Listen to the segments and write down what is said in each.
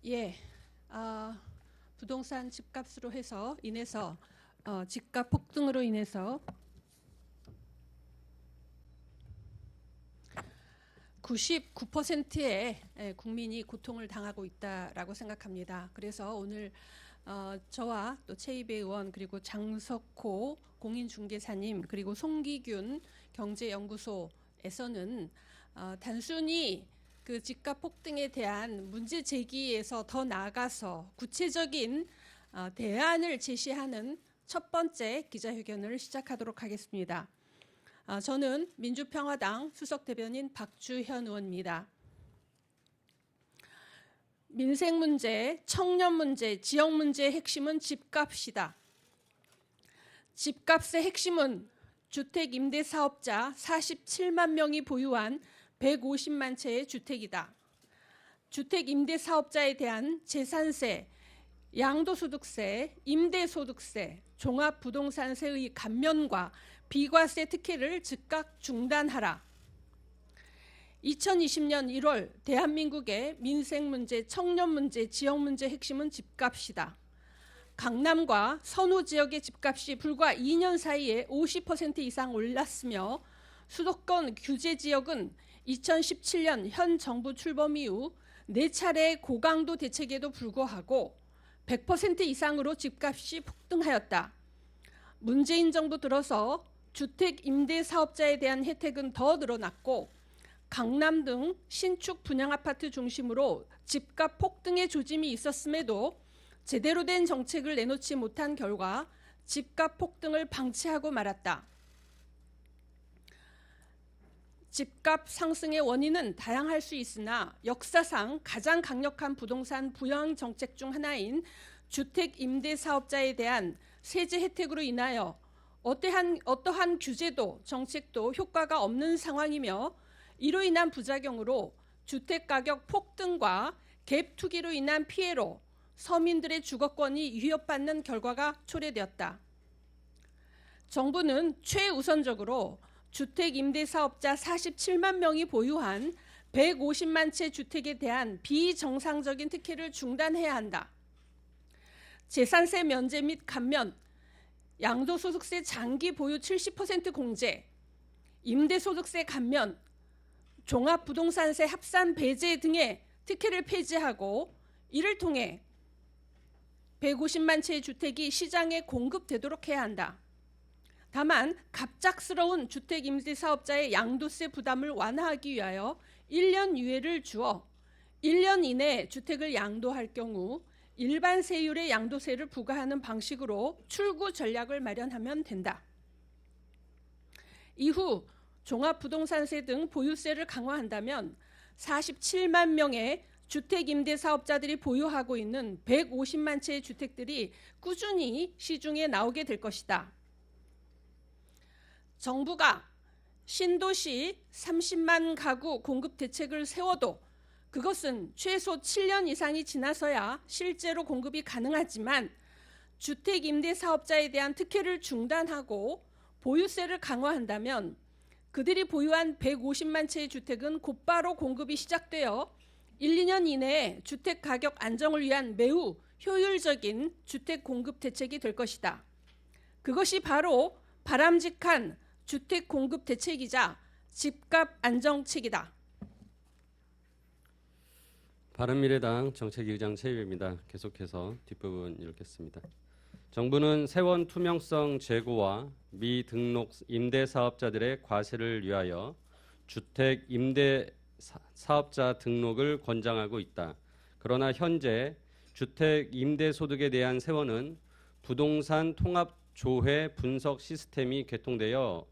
예, 부동산 집값으로 인해서 집값 폭등으로 인해서 99%의 국민이 고통을 당하고 있다라고 생각합니다. 그래서 오늘 저와 또 최이배 의원 그리고 장석호 공인중개사님 그리고 송기균 경제연구소에서는 단순히 그 집값 폭등에 대한 문제 제기에서 더 나아가서 구체적인 대안을 제시하는 첫 번째 기자회견을 시작하도록 하겠습니다. 저는 민주평화당 수석대변인 박주현 의원입니다. 민생 문제, 청년 문제, 지역 문제의 핵심은 집값이다. 집값의 핵심은 주택 임대 사업자 47만 명이 보유한 150만 채의 주택이다. 주택 임대 사업자에 대한 재산세, 양도소득세, 임대소득세, 종합부동산세의 감면과 비과세 특혜를 즉각 중단하라. 2020년 1월 대한민국의 민생 문제, 청년 문제, 지역 문제 핵심은 집값이다. 강남과 선호 지역의 집값이 불과 2년 사이에 50% 이상 올랐으며 수도권 규제 지역은 2017년 현 정부 출범 이후 4차례 고강도 대책에도 불구하고 100% 이상으로 집값이 폭등하였다. 문재인 정부 들어서 주택 임대 사업자에 대한 혜택은 더 늘어났고 강남 등 신축 분양아파트 중심으로 집값 폭등의 조짐이 있었음에도 제대로 된 정책을 내놓지 못한 결과 집값 폭등을 방치하고 말았다. 집값 상승의 원인은 다양할 수 있으나 역사상 가장 강력한 부동산 부양 정책 중 하나인 주택 임대 사업자에 대한 세제 혜택으로 인하여 어떠한 규제도 정책도 효과가 없는 상황이며 이로 인한 부작용으로 주택가격 폭등과 갭 투기로 인한 피해로 서민들의 주거권이 위협받는 결과가 초래되었다. 정부는 최우선적으로 주택 임대 사업자 47만 명이 보유한 150만 채 주택에 대한 비정상적인 특혜를 중단해야 한다. 재산세 면제 및 감면, 양도소득세 장기 보유 70% 공제, 임대소득세 감면, 종합부동산세 합산 배제 등의 특혜를 폐지하고 이를 통해 150만 채의 주택이 시장에 공급되도록 해야 한다. 다만 갑작스러운 주택 임대 사업자의 양도세 부담을 완화하기 위하여 1년 유예를 주어 1년 이내 주택을 양도할 경우 일반 세율의 양도세를 부과하는 방식으로 출구 전략을 마련하면 된다. 이후 종합부동산세 등 보유세를 강화한다면 47만 명의 주택 임대 사업자들이 보유하고 있는 150만 채의 주택들이 꾸준히 시중에 나오게 될 것이다. 정부가 신도시 30만 가구 공급 대책을 세워도 그것은 최소 7년 이상이 지나서야 실제로 공급이 가능하지만 주택 임대 사업자에 대한 특혜를 중단하고 보유세를 강화한다면 그들이 보유한 150만 채의 주택은 곧바로 공급이 시작되어 1, 2년 이내에 주택 가격 안정을 위한 매우 효율적인 주택 공급 대책이 될 것이다. 그것이 바로 바람직한 주택 공급 대책이자 집값 안정책이다. 바른미래당 정책위의장 최이배입니다. 계속해서 뒷부분 읽겠습니다. 정부는 세원 투명성 제고와 미등록 임대사업자들의 과세를 위하여 주택 임대 사업자 등록을 권장하고 있다. 그러나 현재 주택 임대 소득에 대한 세원은 부동산 통합 조회 분석 시스템이 개통되어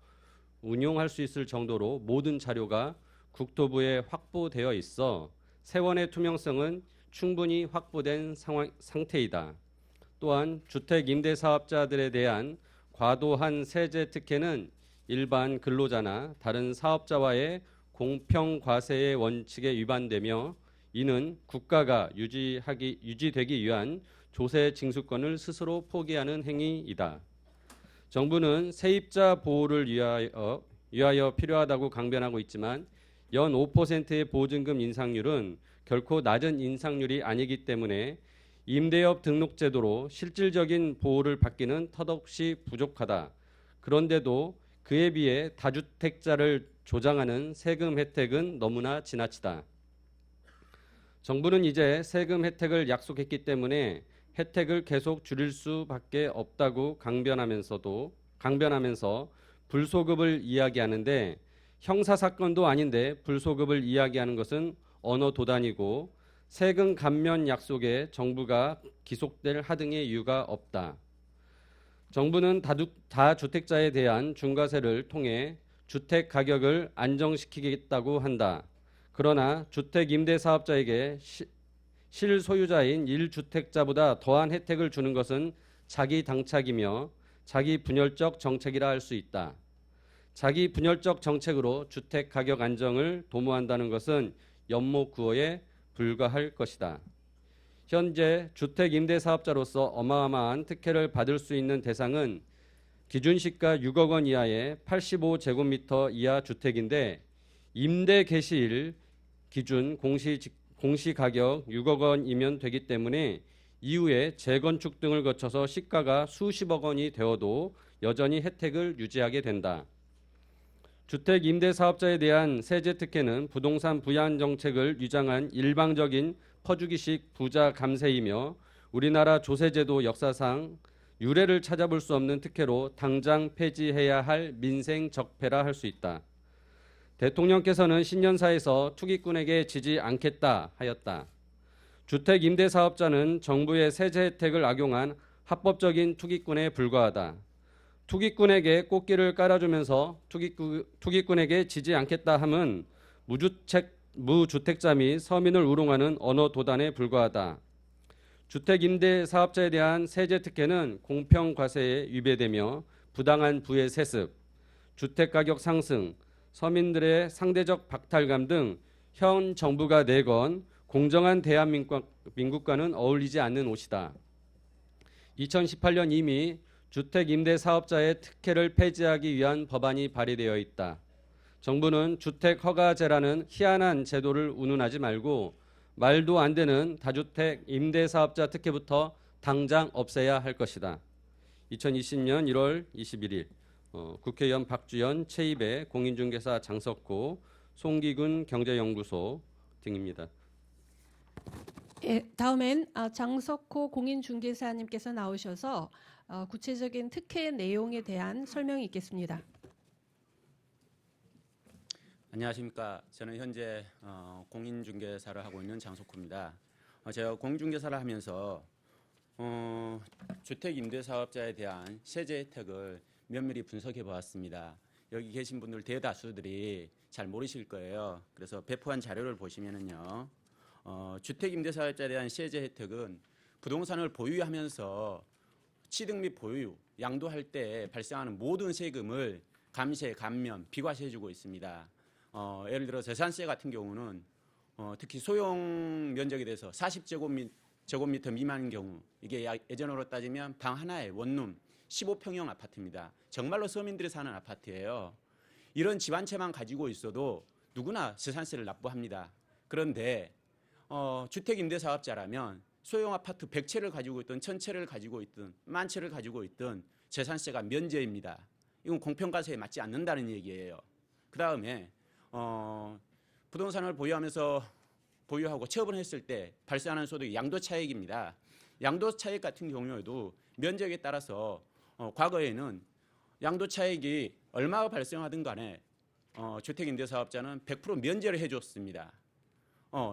운용할 수 있을 정도로 모든 자료가 국토부에 확보되어 있어 세원의 투명성은 충분히 확보된 상태이다. 또한 주택 임대 사업자들에 대한 과도한 세제 특혜는 일반 근로자나 다른 사업자와의 공평 과세의 원칙에 위반되며 이는 국가가 유지되기 위한 조세 징수권을 스스로 포기하는 행위이다. 정부는 세입자 보호를 위하여 위하여 필요하다고 강변하고 있지만 연 5%의 보증금 인상률은 결코 낮은 인상률이 아니기 때문에 임대업 등록제도로 실질적인 보호를 받기는 턱없이 부족하다. 그런데도 그에 비해 다주택자를 조장하는 세금 혜택은 너무나 지나치다. 정부는 이제 세금 혜택을 약속했기 때문에 혜택을 계속 줄일 수밖에 없다고 강변하면서 불소급을 이야기하는데 형사 사건도 아닌데 불소급을 이야기하는 것은 언어 도단이고 세금 감면 약속에 정부가 기속될 하등의 이유가 없다. 정부는 다주택자에 대한 중과세를 통해 주택 가격을 안정시키겠다고 한다. 그러나 주택 임대 사업자에게 실소유자인 1주택자보다 더한 혜택을 주는 것은 자기 당착이며 자기 분열적 정책이라 할 수 있다. 자기 분열적 정책으로 주택 가격 안정을 도모한다는 것은 연못구어에 불과할 것이다. 현재 주택 임대 사업자로서 어마어마한 특혜를 받을 수 있는 대상은 기준시가 6억 원 이하의 85제곱미터 이하 주택인데 임대 개시일 기준 공시 가격 6억 원이면 되기 때문에 이후에 재건축 등을 거쳐서 시가가 수십억 원이 되어도 여전히 혜택을 유지하게 된다. 주택 임대 사업자에 대한 세제 특혜는 부동산 부양 정책을 위장한 일방적인 퍼주기식 부자 감세이며 우리나라 조세제도 역사상 유례를 찾아볼 수 없는 특혜로 당장 폐지해야 할 민생 적폐라 할 수 있다. 대통령께서는 신년사에서 투기꾼에게 지지 않겠다 하였다. 주택 임대 사업자는 정부의 세제 혜택을 악용한 합법적인 투기꾼에 불과하다. 투기꾼에게 꽃길을 깔아주면서 투기꾼에게 지지 않겠다 함은 무주택자 및 서민을 우롱하는 언어 도단에 불과하다. 주택 임대 사업자에 대한 세제 특혜는 공평 과세에 위배되며 부당한 부의 세습, 주택 가격 상승, 서민들의 상대적 박탈감 등 현 정부가 내건 공정한 대한민국과는 어울리지 않는 옷이다. 2018년 이미 주택 임대 사업자의 특혜를 폐지하기 위한 법안이 발의되어 있다. 정부는 주택 허가제라는 희한한 제도를 운운하지 말고 말도 안 되는 다주택 임대 사업자 특혜부터 당장 없애야 할 것이다. 2020년 1월 21일 국회의원 박주연, 최입의 공인중개사 장석호, 송기군 경제연구소 등입니다. 예, 다음엔 장석호 공인중개사님께서 나오셔서 구체적인 특혜 내용에 대한 설명이 있겠습니다. 안녕하십니까. 저는 현재 공인중개사를 하고 있는 장석호입니다. 제가 공인중개사를 하면서 주택 임대사업자에 대한 세제 혜택을 면밀히 분석해 보았습니다. 여기 계신 분들 대다수들이 잘 모르실 거예요. 그래서 배포한 자료를 보시면은요, 주택 임대사업자에 대한 세제 혜택은 부동산을 보유하면서 취득 및 보유, 양도할 때 발생하는 모든 세금을 감세, 감면, 비과세해주고 있습니다. 예를 들어 재산세 같은 경우는 특히 소형 면적에 대해서 40제곱미터 미만인 경우 이게 예전으로 따지면 방 하나에 원룸 15평형 아파트입니다. 정말로 서민들이 사는 아파트예요. 이런 집안채만 가지고 있어도 누구나 재산세를 납부합니다. 그런데 주택임대사업자라면 소형 아파트 100채를 가지고 있든 1000채를 가지고 있든 10,000채를 가지고 있든 재산세가 면제입니다. 이건 공평과세에 맞지 않는다는 얘기예요. 그 다음에 부동산을 보유하고 취업을 했을 때 발생하는 소득이 양도차익입니다. 양도차익 같은 경우에도 면적에 따라서 과거에는 양도차익이 얼마가 발생하든 간에 주택임대사업자는 100% 면제를 해줬습니다.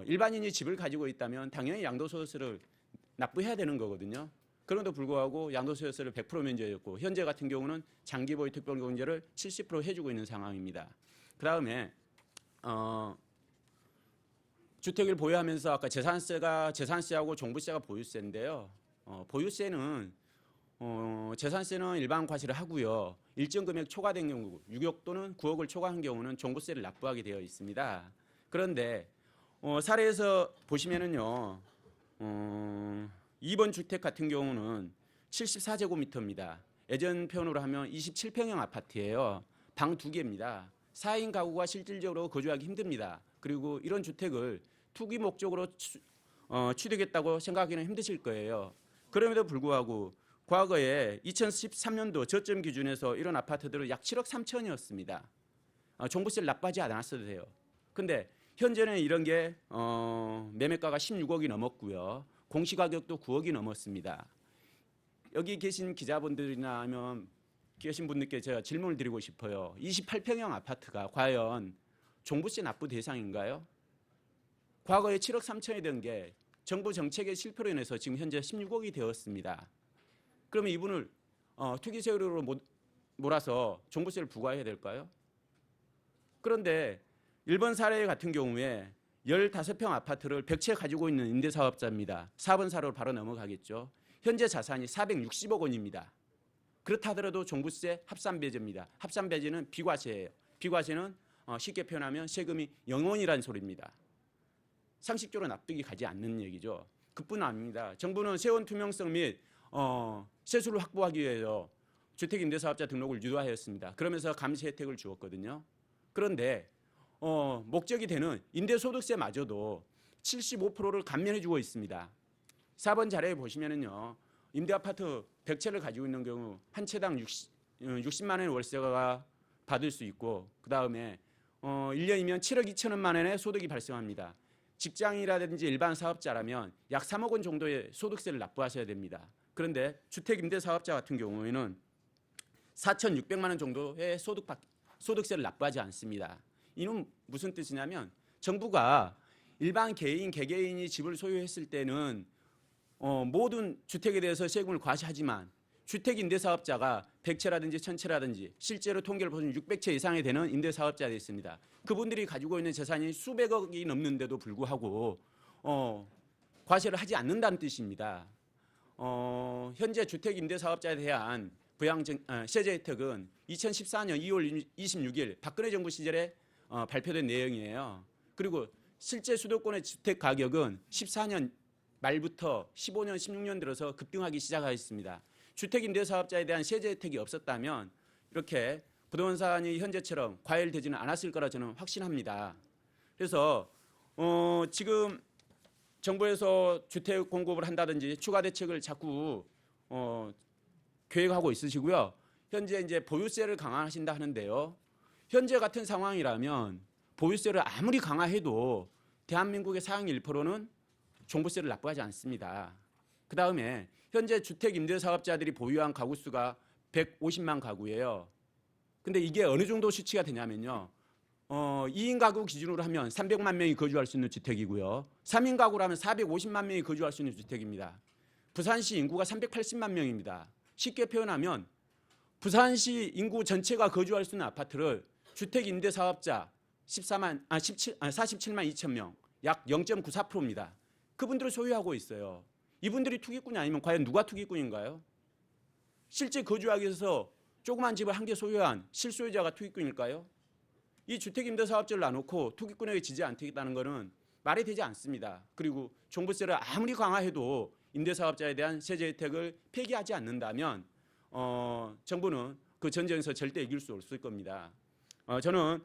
일반인이 집을 가지고 있다면 당연히 양도소득세를 납부해야 되는 거거든요. 그럼에도 불구하고 양도소득세를 100% 면제했고 현재 같은 경우는 장기보유 특별공제를 70% 해주고 있는 상황입니다. 그 다음에 주택을 보유하면서 아까 재산세하고 종부세가 보유세인데요. 보유세는 재산세는 일반 과세를 하고요. 일정 금액 초과된 경우 6억 또는 9억을 초과한 경우는 종부세를 납부하게 되어 있습니다. 그런데 사례에서 보시면은요. 2번 주택 같은 경우는 74제곱미터입니다. 예전 표현으로 하면 27평형 아파트예요. 방 2개입니다. 4인 가구가 실질적으로 거주하기 힘듭니다. 그리고 이런 주택을 투기 목적으로 취득했다고 생각하기는 힘드실 거예요. 그럼에도 불구하고 과거에 2013년도 저점 기준에서 이런 아파트들은 약 7억 3천이었습니다. 종부세를 납부하지 않았어도 돼요. 근데 현재는 이런 게 매매가가 16억이 넘었고요. 공시가격도 9억이 넘었습니다. 여기 계신 기자분들이나 하면 계신 분들께 제가 질문을 드리고 싶어요. 28평형 아파트가 과연 종부세 납부 대상인가요? 과거에 7억 3천이 된 게 정부 정책의 실패로 인해서 지금 현재 16억이 되었습니다. 그러면 이분을 투기 세율로 몰아서 종부세를 부과해야 될까요? 그런데 일본 사례 같은 경우에 15평 아파트를 100채 가지고 있는 임대사업자입니다. 4번 사례로 바로 넘어가겠죠. 현재 자산이 460억 원입니다. 그렇다 하더라도 종부세 합산배제입니다. 합산배제는 비과세예요. 비과세는 쉽게 표현하면 세금이 0원이라는 소리입니다. 상식적으로 납득이 가지 않는 얘기죠. 그뿐 아닙니다. 정부는 세원 투명성 및 세수를 확보하기 위해서 주택임대사업자 등록을 유도하였습니다. 그러면서 감세 혜택을 주었거든요. 그런데 목적이 되는 임대소득세마저도 75%를 감면해주고 있습니다. 4번 자료에 보시면은요, 임대아파트 100채를 가지고 있는 경우 한 채당 60만 원의 월세가 받을 수 있고, 그 다음에 1년이면 7억 2천만 원의 소득이 발생합니다. 직장이라든지 일반 사업자라면 약 3억 원 정도의 소득세를 납부하셔야 됩니다. 그런데 주택임대사업자 같은 경우에는 4,600만 원 정도의 소득세를 납부하지 않습니다. 이는 무슨 뜻이냐면 정부가 일반 개인, 개개인이 집을 소유했을 때는 모든 주택에 대해서 세금을 과세하지만 주택임대사업자가 100채라든지 1000채라든지 실제로 통계를 보면 600채 이상이 되는 임대사업자들이 있습니다. 그분들이 가지고 있는 재산이 수백억이 넘는데도 불구하고 과세를 하지 않는다는 뜻입니다. 현재 주택임대사업자에 대한 세제 혜택은 2014년 2월 26일 박근혜 정부 시절에 발표된 내용이에요. 그리고 실제 수도권의 주택 가격은 14년 말부터 15년, 16년 들어서 급등하기 시작하였습니다. 주택임대사업자에 대한 세제 혜택이 없었다면 이렇게 부동산이 현재처럼 과열되지는 않았을 거라 저는 확신합니다. 그래서 지금 정부에서 주택 공급을 한다든지 추가 대책을 자꾸 계획하고 있으시고요. 현재 이제 보유세를 강화하신다 하는데요. 현재 같은 상황이라면 보유세를 아무리 강화해도 대한민국의 상위 1%는 종부세를 납부하지 않습니다. 그 다음에 현재 주택임대사업자들이 보유한 가구 수가 150만 가구예요. 근데 이게 어느 정도 수치가 되냐면요. 2인 가구 기준으로 하면 300만 명이 거주할 수 있는 주택이고요. 3인 가구라면 450만 명이 거주할 수 있는 주택입니다. 부산시 인구가 380만 명입니다. 쉽게 표현하면 부산시 인구 전체가 거주할 수 있는 아파트를 주택임대사업자 47만 2천 명, 약 0.94%입니다. 그분들을 소유하고 있어요. 이분들이 투기꾼이 아니면 과연 누가 투기꾼인가요? 실제 거주하기 위해서 조그만 집을 한 개 소유한 실소유자가 투기꾼일까요? 이 주택임대사업자를 놔놓고 투기꾼에게 지지 않겠다는 것은 말이 되지 않습니다. 그리고 종부세를 아무리 강화해도 임대사업자에 대한 세제 혜택을 폐기하지 않는다면 정부는 그 전쟁에서 절대 이길 수 없을 겁니다. 저는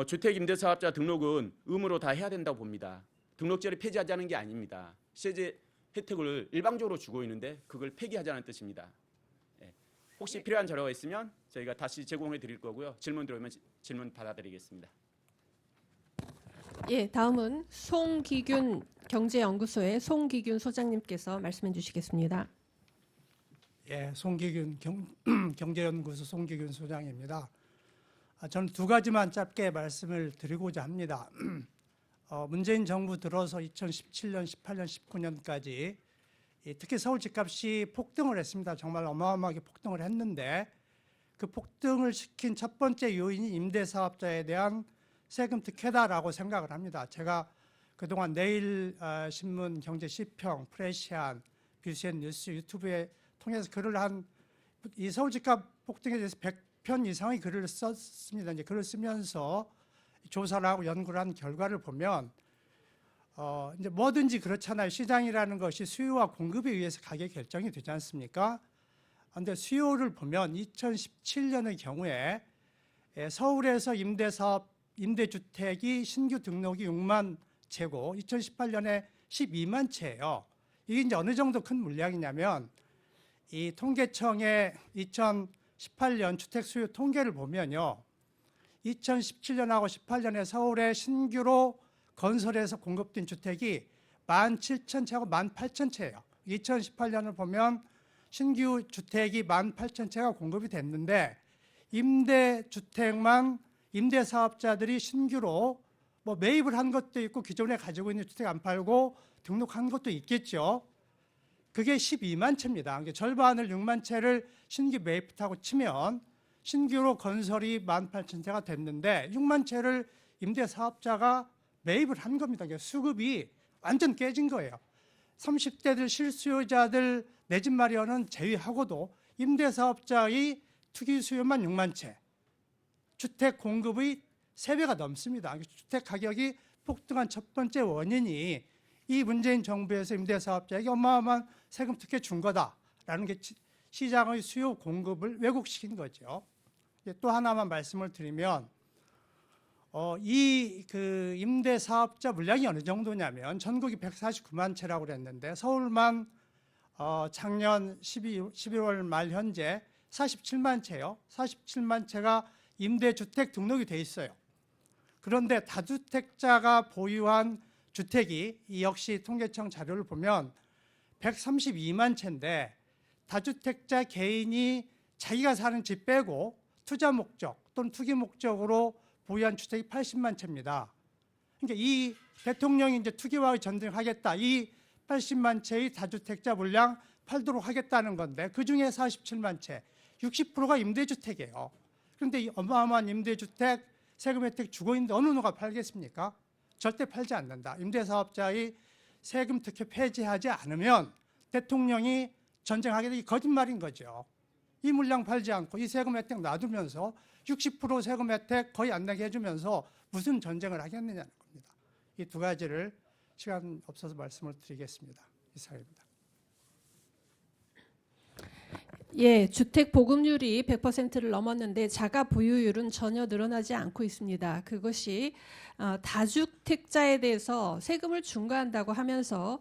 주택임대사업자 등록은 의무로 다 해야 된다고 봅니다. 등록제를 폐지하자는 게 아닙니다. 세제 혜택을 일방적으로 주고 있는데 그걸 폐기하자는 뜻입니다. 혹시 필요한 자료가 있으면 저희가 다시 제공해 드릴 거고요. 질문 들어오면 질문 받아드리겠습니다. 예, 다음은 송기균 경제연구소의 송기균 소장님께서 말씀해 주시겠습니다. 예, 송기균 경제연구소 송기균 소장입니다. 저는 두 가지만 짧게 말씀을 드리고자 합니다. 문재인 정부 들어서 2017년, 18년, 19년까지 특히 서울 집값이 폭등을 했습니다. 정말 어마어마하게 폭등을 했는데 그 폭등을 시킨 첫 번째 요인이 임대사업자에 대한 세금 특혜다라고 생각을 합니다. 제가 그동안 내일신문, 경제시평, 프레시안, BCN 뉴스, 유튜브에 통해서 글을 이 서울 집값 폭등에 대해서 100편 이상의 글을 썼습니다. 이제 글을 쓰면서 조사를 하고 연구를 한 결과를 보면 이제 뭐든지 그렇잖아요. 시장이라는 것이 수요와 공급에 의해서 가격이 결정이 되지 않습니까? 그런데 수요를 보면 2017년의 경우에 서울에서 임대주택이 신규 등록이 6만 채고 2018년에 12만 채예요. 이게 이제 어느 정도 큰 물량이냐면 이 통계청의 2018년 주택 수요 통계를 보면요. 2017년하고 18년에 서울에 신규로 건설해서 공급된 주택이 17,000채하고 18,000채예요. 2018년을 보면 신규 주택이 18,000채가 공급이 됐는데 임대주택만 임대사업자들이 신규로 뭐 매입을 한 것도 있고 기존에 가지고 있는 주택 안 팔고 등록한 것도 있겠죠. 그게 12만 채입니다. 그러니까 절반을 6만 채를 신규 매입하고 치면 신규로 건설이 18,000채가 됐는데 6만 채를 임대사업자가 매입을 한 겁니다. 그러니까 수급이 완전 깨진 거예요. 30대들 실수요자들 내 집 마련은 제외하고도 임대사업자의 투기 수요만 6만 채, 주택 공급의 3배가 넘습니다. 주택 가격이 폭등한 첫 번째 원인이 이 문재인 정부에서 임대사업자에게 어마어마한 세금 특혜 준 거다라는 게 시장의 수요 공급을 왜곡시킨 거죠. 또 하나만 말씀을 드리면 이 임대사업자 물량이 어느 정도냐면 전국이 149만 채라고 그랬는데 서울만 작년 11월 말 현재 47만 채요. 47만 채가 임대주택 등록이 돼 있어요. 그런데 다주택자가 보유한 주택이 이 역시 통계청 자료를 보면 132만 채인데 다주택자 개인이 자기가 사는 집 빼고 투자 목적 또는 투기 목적으로 보유한 주택이 80만 채입니다. 그러니까 이 대통령이 이제 투기와의 전쟁을 하겠다. 이 80만 채의 다주택자 물량 팔도록 하겠다는 건데 그중에 47만 채, 60%가 임대주택이에요. 그런데 이 어마어마한 임대주택 세금 혜택 주고 있는데 어느 누가 팔겠습니까? 절대 팔지 않는다. 임대사업자의 세금 특혜 폐지하지 않으면 대통령이 전쟁하겠다. 이 거짓말인 거죠. 이 물량 팔지 않고 이 세금 혜택 놔두면서 60% 세금 혜택 거의 안 내게 해주면서 무슨 전쟁을 하겠느냐는 겁니다. 이 두 가지를 시간 없어서 말씀을 드리겠습니다. 이상입니다. 예, 주택 보급률이 100%를 넘었는데 자가 보유율은 전혀 늘어나지 않고 있습니다. 그것이 다주택자에 대해서 세금을 중과한다고 하면서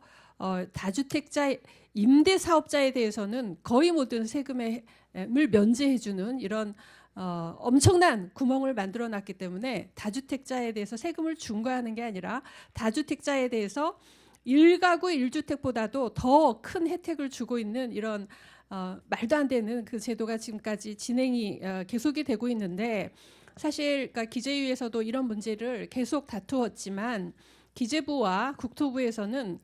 다주택자 임대사업자에 대해서는 거의 모든 세금을 면제해주는 이런 엄청난 구멍을 만들어놨기 때문에 다주택자에 대해서 세금을 중과하는 게 아니라 다주택자에 대해서 1가구 1주택보다도 더 큰 혜택을 주고 있는 이런 말도 안 되는 그 제도가 지금까지 진행이 계속이 되고 있는데 사실 그러니까 기재위에서도 이런 문제를 계속 다투었지만 기재부와 국토부에서는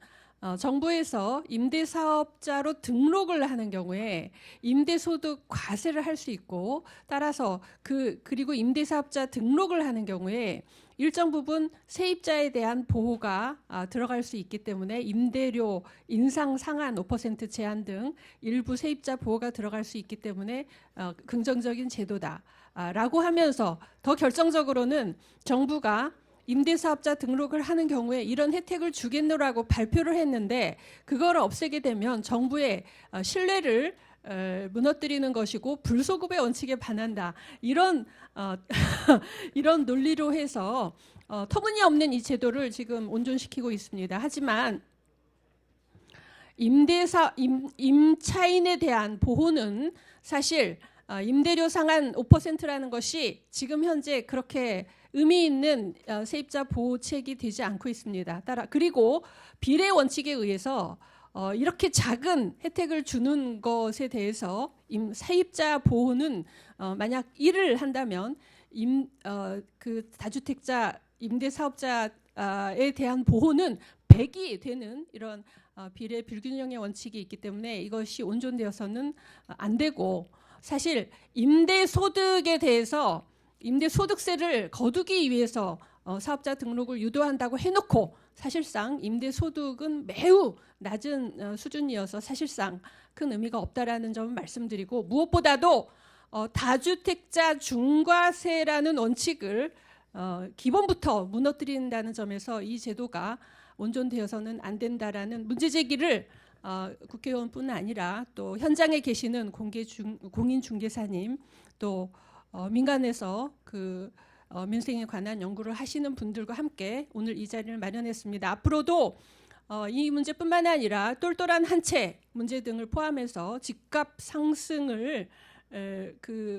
정부에서 임대사업자로 등록을 하는 경우에 임대소득 과세를 할 수 있고 따라서 그리고 임대사업자 등록을 하는 경우에 일정 부분 세입자에 대한 보호가 들어갈 수 있기 때문에 임대료 인상 상한 5% 제한 등 일부 세입자 보호가 들어갈 수 있기 때문에 긍정적인 제도다라고 하면서 더 결정적으로는 정부가 임대사업자 등록을 하는 경우에 이런 혜택을 주겠노라고 발표를 했는데 그걸 없애게 되면 정부의 신뢰를 무너뜨리는 것이고 불소급의 원칙에 반한다. 이런 이런 논리로 해서 터무니없는 이 제도를 지금 온전시키고 있습니다. 하지만 임차인에 대한 보호는 사실 임대료 상한 5%라는 것이 지금 현재 그렇게 의미 있는 세입자 보호책이 되지 않고 있습니다. 그리고 비례 원칙에 의해서 이렇게 작은 혜택을 주는 것에 대해서 세입자 보호는 만약 일을 한다면 그 다주택자 임대사업자에 대한 보호는 100이 되는 이런 비례 불균형의 원칙이 있기 때문에 이것이 온전되어서는 안 되고 사실 임대소득에 대해서 임대소득세를 거두기 위해서 사업자 등록을 유도한다고 해놓고 사실상 임대소득은 매우 낮은 수준이어서 사실상 큰 의미가 없다라는 점을 말씀드리고 무엇보다도 다주택자 중과세라는 원칙을 기본부터 무너뜨린다는 점에서 이 제도가 온전되어서는 안 된다라는 문제 제기를 국회의원뿐 아니라 또 현장에 계시는 공인중개사님 또 민간에서 민생에 관한 연구를 하시는 분들과 함께 오늘 이 자리를 마련했습니다. 앞으로도 이 문제뿐만 아니라 똘똘한 한 채 문제 등을 포함해서 집값 상승을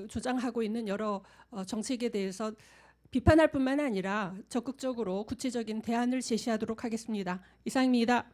조장하고 있는 여러 정책에 대해서 비판할 뿐만 아니라 적극적으로 구체적인 대안을 제시하도록 하겠습니다. 이상입니다.